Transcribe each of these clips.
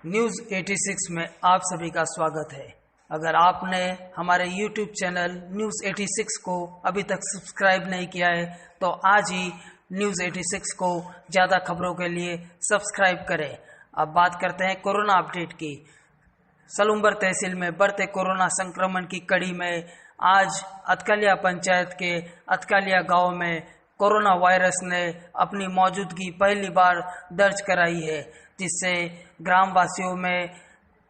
News 86 में आप सभी का स्वागत है। अगर आपने हमारे YouTube चैनल न्यूज़ 86 को अभी तक सब्सक्राइब नहीं किया है तो आज ही न्यूज़ 86 को ज़्यादा खबरों के लिए सब्सक्राइब करें। अब बात करते हैं कोरोना अपडेट की। सलूम्बर तहसील में बढ़ते कोरोना संक्रमण की कड़ी में आज अतकालिया पंचायत के अतकालिया गांव में कोरोना वायरस ने अपनी मौजूदगी पहली बार दर्ज कराई है, जिससे ग्रामवासियों में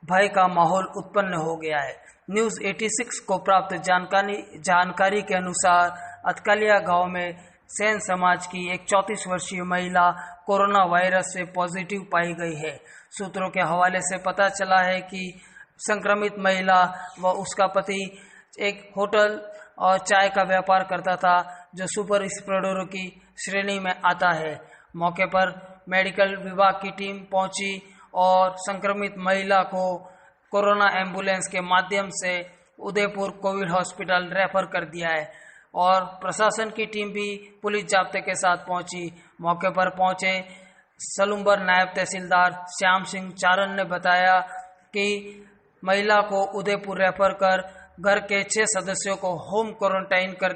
भय का माहौल उत्पन्न हो गया है। न्यूज़ 86 को प्राप्त जानकारी के अनुसार अतकालिया गांव में सेन समाज की एक 34 वर्षीय महिला कोरोना वायरस से पॉजिटिव पाई गई है। सूत्रों के हवाले से पता चला है कि संक्रमित महिला व उसका पति एक होटल और चाय का व्यापार करता था, जो सुपर स्प्रेडरों की श्रेणी में आता है। मौके पर मेडिकल विभाग की टीम पहुंची और संक्रमित महिला को कोरोना एम्बुलेंस के माध्यम से उदयपुर कोविड हॉस्पिटल रेफर कर दिया है और प्रशासन की टीम भी पुलिस जाब्ते के साथ पहुंची। मौके पर पहुंचे सलूम्बर नायब तहसीलदार श्याम सिंह चारण ने बताया कि महिला को उदयपुर रेफर कर घर के 6 सदस्यों को होम क्वारंटाइन कर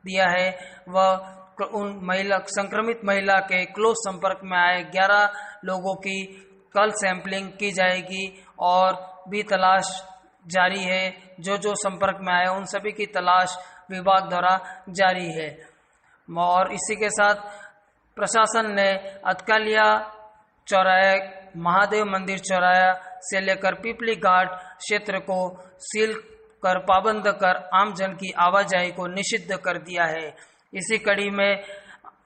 दिया है व उन संक्रमित महिला के क्लोज संपर्क में आए 11 लोगों की कल सैंपलिंग की जाएगी और भी तलाश जारी है। जो संपर्क में आए उन सभी की तलाश विभाग द्वारा जारी है। और इसी के साथ प्रशासन ने अतकालिया चौराहे, महादेव मंदिर चौराहा से लेकर पिपली घाट क्षेत्र को सील कर पाबंद कर आमजन की आवाजाही को निषिद्ध कर दिया है। इसी कड़ी में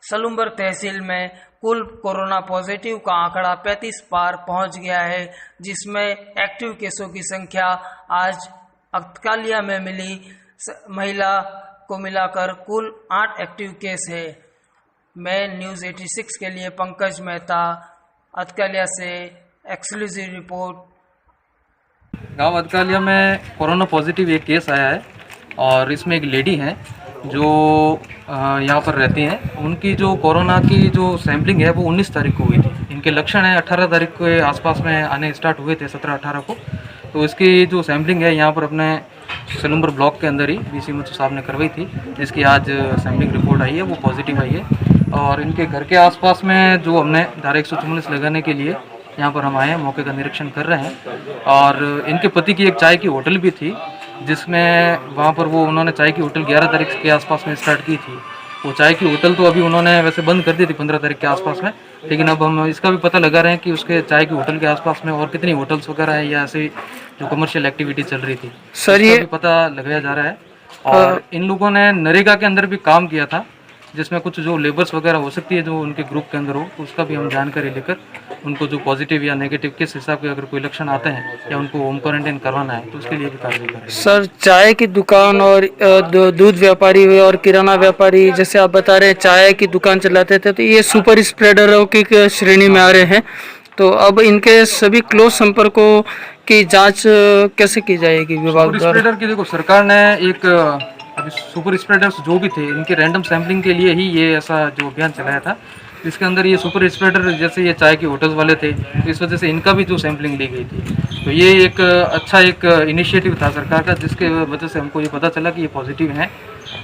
सलूम्बर तहसील में कुल कोरोना पॉजिटिव का आंकड़ा 35 पार पहुंच गया है, जिसमें एक्टिव केसों की संख्या आज अतकालिया में मिली महिला को मिलाकर कुल 8 एक्टिव केस है। मैं न्यूज़ 86 के लिए पंकज मेहता, अतकालिया से एक्सक्लूसिव रिपोर्ट। गांव अतकालिया में कोरोना पॉजिटिव एक केस आया है और इसमें एक लेडी है जो यहाँ पर रहती हैं। उनकी जो कोरोना की जो सैम्पलिंग है वो 19 तारीख को हुई थी। इनके लक्षण है 18 तारीख के आसपास में आने स्टार्ट हुए थे, 17-18 को। तो इसकी जो सैम्पलिंग है यहाँ पर अपने सलूम्बर ब्लॉक के अंदर ही BCMO साहब ने करवाई थी, जिसकी आज सैम्पलिंग रिपोर्ट आई है, वो पॉजिटिव आई है। और इनके घर के आसपास में जो हमने धारा 144 लगाने के लिए यहाँ पर हम आए हैं, मौके का निरीक्षण कर रहे हैं। और इनके पति की एक चाय की होटल भी थी, जिसमें वहाँ पर उन्होंने चाय की होटल 11 तारीख के आसपास में स्टार्ट की थी। वो चाय की होटल तो अभी उन्होंने वैसे बंद कर दी थी 15 तारीख के आसपास में, लेकिन अब हम इसका भी पता लगा रहे हैं कि उसके चाय की होटल के आसपास में और कितनी होटल्स वगैरह है या ऐसी जो कमर्शियल एक्टिविटी चल रही थी, सर ये भी पता लगाया जा रहा है। और इन लोगों ने नरेगा के अंदर भी काम किया था, जिसमें कुछ जो लेबर्स वगैरह हो सकती है जो उनके ग्रुप के अंदर हो, उसका भी हम जानकारी लेकर उनको जो पॉजिटिव या नेगेटिव किस हिसाब के अगर कोई लक्षण आते हैं या उनको होम क्वारंटाइन करवाना है तो उसके लिए भी कार्रवाई करेंगे। सर, चाय की दुकान और दूध व्यापारी और किराना व्यापारी, जैसे आप बता रहे हैं चाय की दुकान चलाते थे, तो ये सुपर स्प्रेडरों की श्रेणी में आ रहे हैं। तो अब इनके सभी क्लोज संपर्कों की जांच कैसे की जाएगी विभाग द्वारा? स्प्रेडर की देखो, सरकार ने एक अभी सुपर स्प्रेडर्स जो भी थे इनके रैंडम सैम्पलिंग के लिए ही ये ऐसा जो अभियान चलाया था। इसके अंदर ये सुपर स्प्रेडर जैसे ये चाय के होटल्स वाले थे, तो इस वजह से इनका भी जो सैम्पलिंग ली गई थी। तो ये एक अच्छा एक इनिशिएटिव था सरकार का, जिसके वजह से हमको ये पता चला कि ये पॉजिटिव हैं।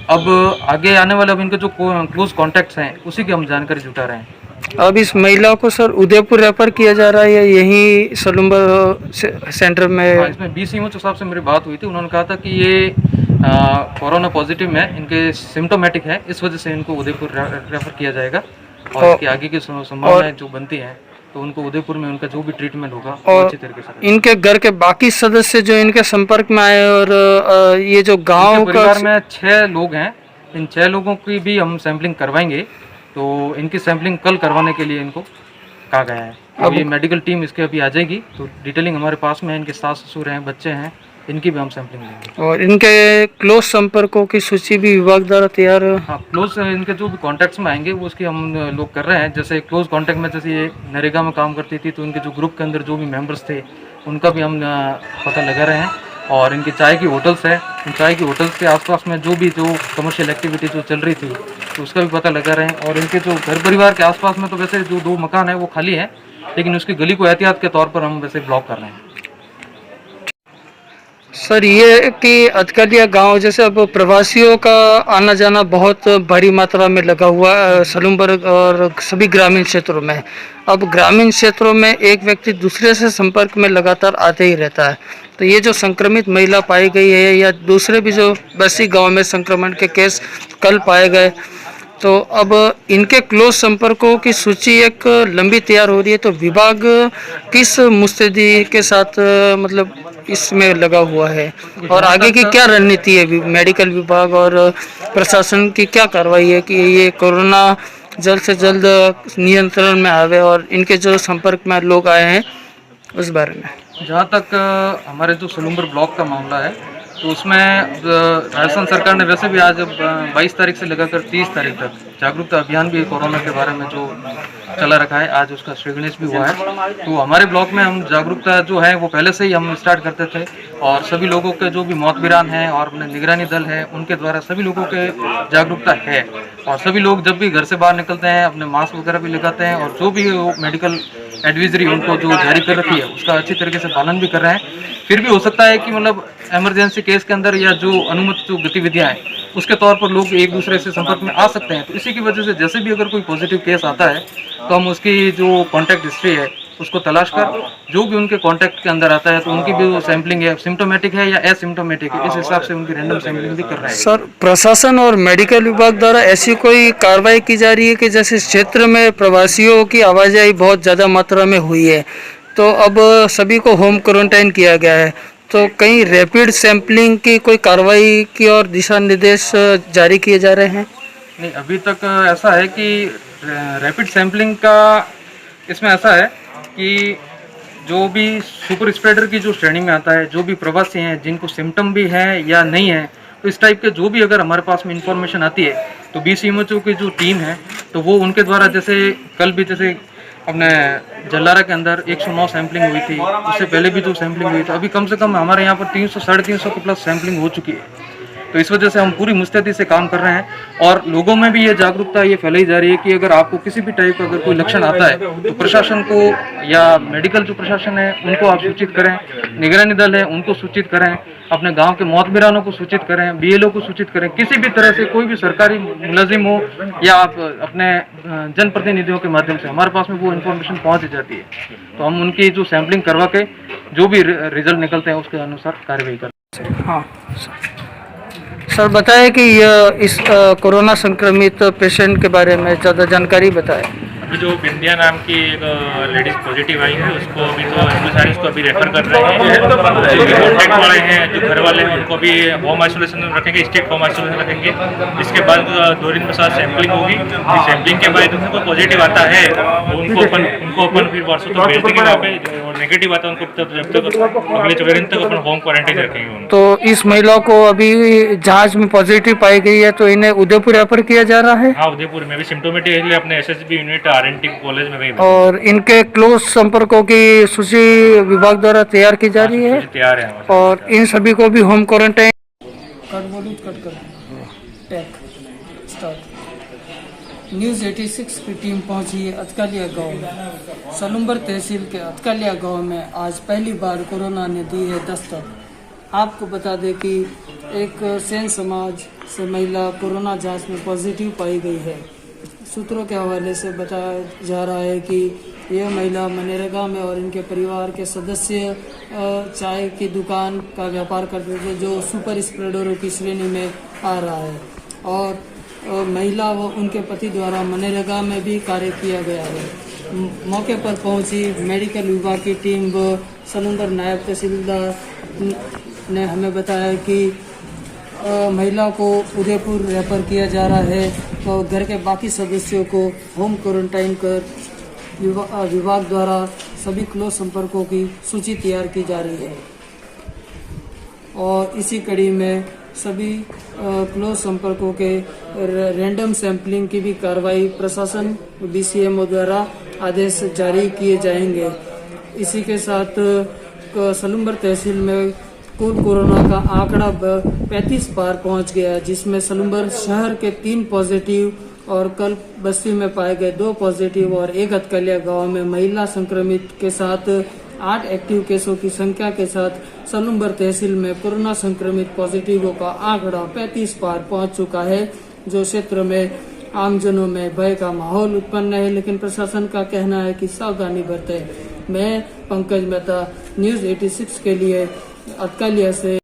अब आगे आने वाले अब इनके जो क्लोज कॉन्टैक्ट्स हैं उसी की हम जानकारी जुटा रहे हैं। अब इस महिला को सर उदयपुर रेफर किया जा रहा है या यहीं सलूम्बर सेंटर में? हाँ, इसमें BCMO साहब से मेरी बात हुई थी। उन्होंने कहा था कि ये कोरोना पॉजिटिव है, इनके सिम्टोमेटिक है, इस वजह से इनको उदयपुर रेफर किया जाएगा और इसके आगे की संभावनाएं जो बनती हैं तो उनको उदयपुर में उनका जो भी ट्रीटमेंट होगा वो अच्छी तरीके से। इनके घर के बाकी सदस्य जो इनके संपर्क में आए और ये जो गांव परिवार में 6 लोग हैं, इन 6 लोगों की भी हम सैम्पलिंग करवाएंगे। तो इनकी सैम्पलिंग कल करवाने के लिए इनको कहा गया है। अब ये मेडिकल टीम इसके अभी आ जाएगी, तो डिटेलिंग हमारे पास में है। इनके सास ससुर हैं, बच्चे हैं, इनकी भी हम सैम्पलिंग लेंगे। और इनके क्लोज संपर्कों की सूची भी विभाग द्वारा तैयार? हाँ, क्लोज इनके जो भी कॉन्टैक्ट्स में आएंगे वो उसकी हम लोग कर रहे हैं। जैसे क्लोज कॉन्टैक्ट में जैसे ये नरेगा में काम करती थी, तो इनके जो ग्रुप के अंदर जो भी मेंबर्स थे उनका भी हम पता लगा रहे हैं। और इनकी चाय की होटल्स है, इन चाय की होटल्स के आसपास में जो कमर्शियल एक्टिविटी जो चल रही थी तो उसका भी पता लगा रहे हैं। और इनके जो घर परिवार के आसपास में तो वैसे जो 2 मकान है वो खाली हैं, लेकिन उसकी गली को एहतियात के तौर पर हम वैसे ब्लॉक कर रहे हैं। सर, ये कि अतकलिया गांव जैसे अब प्रवासियों का आना जाना बहुत भारी मात्रा में लगा हुआ सलूमबर्ग और सभी ग्रामीण क्षेत्रों में। अब ग्रामीण क्षेत्रों में एक व्यक्ति दूसरे से संपर्क में लगातार आते ही रहता है, तो ये जो संक्रमित महिला पाई गई है या दूसरे भी जो बस्ती गांव में संक्रमण के केस कल पाए गए, तो अब इनके क्लोज संपर्कों की सूची एक लंबी तैयार हो रही है। तो विभाग किस मुस्तैदी के साथ मतलब इसमें लगा हुआ है और आगे की क्या रणनीति है मेडिकल विभाग और प्रशासन की क्या कार्रवाई है कि ये कोरोना जल्द से जल्द नियंत्रण में आवे और इनके जो संपर्क में लोग आए हैं उस बारे में? जहाँ तक हमारे जो सलूमबर ब्लॉक का मामला है, तो उसमें राजस्थान सरकार ने वैसे भी आज 22 तारीख से लगाकर 30 तारीख तक जागरूकता अभियान भी कोरोना के बारे में जो चला रखा है, आज उसका श्री गणेश भी हुआ है। तो हमारे ब्लॉक में हम जागरूकता जो है वो पहले से ही हम स्टार्ट करते थे और सभी लोगों के जो भी मौतबिरान हैं और अपने निगरानी दल है उनके द्वारा सभी लोगों के जागरूकता है। और सभी लोग जब भी घर से बाहर निकलते हैं अपने मास्क वगैरह भी लगाते हैं और जो भी मेडिकल एडवाइजरी उनको जो जारी कर रखी है उसका अच्छी तरीके से पालन भी कर रहे हैं। फिर भी हो सकता है कि मतलब इमरजेंसी केस के अंदर या जो अनुमति जो गतिविधियां हैं उसके तौर पर लोग एक दूसरे से संपर्क में आ सकते हैं। तो इसी की वजह से जैसे भी अगर कोई पॉजिटिव केस आता है तो हम उसकी जो कॉन्टैक्ट हिस्ट्री है उसको तलाश कर जो भी उनके कॉन्टैक्ट के अंदर आता है तो उनकी भी जो सैंपलिंग है सिम्टोमेटिक है या एसिम्टोमेटिक है इस हिसाब से उनकी रैंडम सैंपलिंग भी कर रहे हैं। सर, प्रशासन और मेडिकल विभाग द्वारा ऐसी कोई कार्रवाई की जा रही है कि जैसे इस क्षेत्र में प्रवासियों की आवाजाही बहुत ज़्यादा मात्रा में हुई है तो अब सभी को होम क्वारंटाइन किया गया है, तो कहीं रैपिड सैंपलिंग की कोई कार्रवाई की और दिशा निर्देश जारी किए जा रहे हैं? नहीं, अभी तक ऐसा है कि रैपिड सैंपलिंग का इसमें ऐसा है कि जो भी सुपर स्प्रेडर की जो श्रेणी में आता है, जो भी प्रवासी हैं जिनको सिम्टम भी है या नहीं है, तो इस टाइप के जो भी अगर हमारे पास में इंफॉर्मेशन आती है तो BCMHO की जो टीम है तो वो उनके द्वारा जैसे कल भी जैसे अपने जलारा के अंदर 109 सैंपलिंग हुई थी, उससे पहले भी जो सैंपलिंग हुई थी, अभी कम से कम हमारे यहाँ पर 300 साढ़े 300 के प्लस सैंपलिंग हो चुकी है। तो इस वजह से हम पूरी मुस्तैदी से काम कर रहे हैं और लोगों में भी ये जागरूकता ये फैलाई जा रही है कि अगर आपको किसी भी टाइप का अगर कोई लक्षण आता है तो प्रशासन को या मेडिकल जो प्रशासन है उनको आप सूचित करें, निगरानी दल है उनको सूचित करें, अपने गांव के मौतबिरानों को सूचित करें, BLO को सूचित करें, किसी भी तरह से कोई भी सरकारी मुलाजिम हो या आप अपने जनप्रतिनिधियों के माध्यम से हमारे पास में वो इन्फॉर्मेशन पहुँच जाती है तो हम उनकी जो सैंपलिंग करवा के जो भी रिजल्ट निकलते हैं उसके अनुसार कार्रवाई करते हैं। हाँ सर, बताएं कि इस कोरोना संक्रमित पेशेंट के बारे में ज़्यादा जानकारी बताएं। अभी जो बिंदिया नाम की एक लेडीज पॉजिटिव आई है उसको अभी तो सारे उसको अभी रेफर कर रहे हैं। जो भी कॉन्टैक्ट वाले हैं जो घर वाले हैं उनको भी होम आइसोलेशन में रखेंगे, स्टेट होम आइसोलेशन रखेंगे। इसके बाद 2 दिन के साथ सैंपलिंग होगी। सैंपलिंग के बाद उनको पॉजिटिव आता है उनको अपन फिर व्हाट्सएप पर भेज देंगे वहाँ पे, और नेगेटिव आता है उनको जब तक अगले 14 दिन तक अपन होम क्वारंटाइन रखेंगे। तो इस महिला को अभी जांच में पॉजिटिव पाई गई है तो इन्हें उदयपुर रेफर किया जा रहा है? हाँ, उदयपुर में भी सिम्टोमेटिक है, अपने SSB यूनिट RNT कॉलेज में गई। और इनके क्लोज संपर्कों की सूची विभाग द्वारा तैयार की जा रही है? तैयार है और इन सभी को भी होम क्वारंटाइन न्यूज़ 86 की टीम पहुंची है अतकालिया गांव में। सलूमबर तहसील के अतकालिया गांव में आज पहली बार कोरोना ने दी है दस्तक। आपको बता दें कि एक सेन समाज से महिला कोरोना जांच में पॉजिटिव पाई गई है। सूत्रों के हवाले से बताया जा रहा है कि यह महिला मनरेगा में और इनके परिवार के सदस्य चाय की दुकान का व्यापार करते थे जो सुपर स्प्रेडरों की श्रेणी में आ रहा है और महिला व उनके पति द्वारा मनरेगा में भी कार्य किया गया है। मौके पर पहुंची मेडिकल विभाग की टीम व सलूमबर नायब तहसीलदार ने हमें बताया कि महिला को उदयपुर रेफर किया जा रहा है और घर के बाकी सदस्यों को होम क्वारंटाइन कर विभाग द्वारा सभी क्लोज संपर्कों की सूची तैयार की जा रही है। और इसी कड़ी में सभी क्लोज संपर्कों के रैंडम सैंपलिंग की भी कार्रवाई प्रशासन BCMO द्वारा आदेश जारी किए जाएंगे। इसी के साथ सलूमबर तहसील में कुल कोरोना का आंकड़ा 35 पार पहुंच गया, जिसमें सलूमबर शहर के 3 पॉजिटिव और कल बस्ती में पाए गए 2 पॉजिटिव और एक अतकलिया गांव में महिला संक्रमित के साथ 8 एक्टिव केसों की संख्या के साथ सलूम्बर तहसील में कोरोना संक्रमित पॉजिटिवों का आंकड़ा 35 पार पहुंच चुका है, जो क्षेत्र में आमजनों में भय का माहौल उत्पन्न है। लेकिन प्रशासन का कहना है कि सावधानी बरतें। मैं पंकज मेहता, न्यूज़ 86 के लिए अतकलिया से।